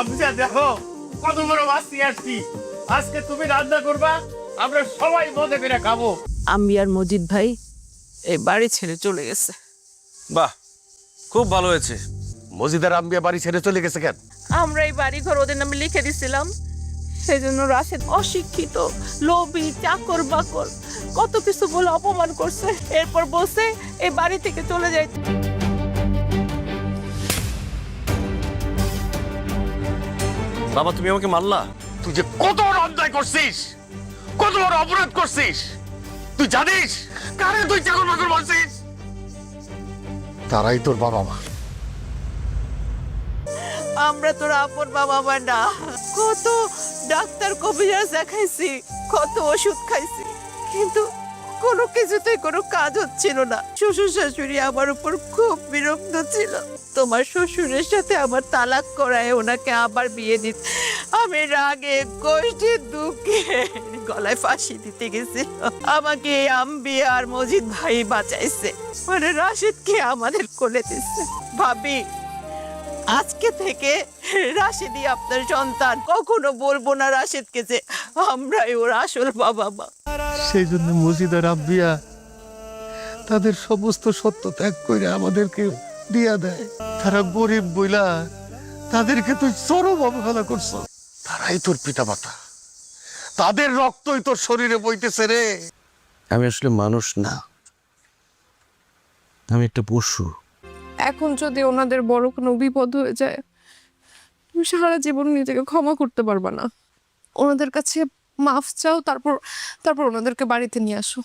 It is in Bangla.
আব্বা দেখো কত বড় মাছ নিয়ে আসছি। আজকে তুমি রান্না করবা, আমরা সবাই মজা করে খাবো। আমি আর মজিদ ভাই এই বাড়ি ছেড়ে চলে গেছে। বাহ, খুব ভালো হয়েছে। মজিদার আম্বিয়া বাড়ি ছেড়ে চলে গেছে কেন? আমরা এই বাড়ি ঘর ওদের নামে লিখে দিছিলাম, সেজন্য রাশেদ অশিক্ষিত, লোভী, চাকর বাকর কত কিছু বলে অপমান করছে। এরপর বলছে এই বাড়ি থেকে চলে যাইতে। বাবা, তুমি আমাকে মারলা? তুই যে কত বড় অন্যায় করছিস, কত বড় অপরাধ করছিস, তুই জানিস কারে তুই চাকর বাকর বলছিস? তারাই তোর বাবা মা। আমরা তোর আপন বাবা মা না। কত ডাক্তার কবিরাজ দেখাইছি, কত ওষুধ খাইছি, কিন্তু কোনো কিছুতেই কোনো কাজ হচ্ছিল না। শ্বশুর শাশুড়ি আমার উপর খুব বিরক্ত ছিল। তোমার শ্বশুরের সাথে আমার তালাক করায় ওনাকে আবার বিয়ে দিত। আমি রাগে কষ্টে দুঃখে গলায় ফাঁসি দিতে গেছিল। আমাকে এই আম্বি আর মজিদ ভাই বাঁচাইছে, মানে রাশেদকে আমাদের কোলে দিচ্ছে। ভাবি, আজকে থেকে রাশেদই আপনার সন্তান। কখনো বলবো না রাশেদকে যে আমরাই ওর আসল বাবা মা। সেই জন্য মজিদার আব্বিয়া তাদের সমস্ত সত্য ত্যাগ করে আমাদেরকে দিয়া দেয়। তারা গরিব বইলা তাদেরকে তুই চরম অবহেলা করছ। তারাই তোর পিতা মাতা, তাদের রক্তই তোর শরীরে বইতেছে রে। আমি আসলে মানুষ না, আমি একটা পশু। এখন যদি ওনাদের বড় কোনো বিপদ হয়ে যায়, তুমি সারা জীবন নিজেকে ক্ষমা করতে পারবা না। ওনাদের কাছে মাফ চাও, তারপর ওনাদেরকে বাড়িতে নিয়ে আসো।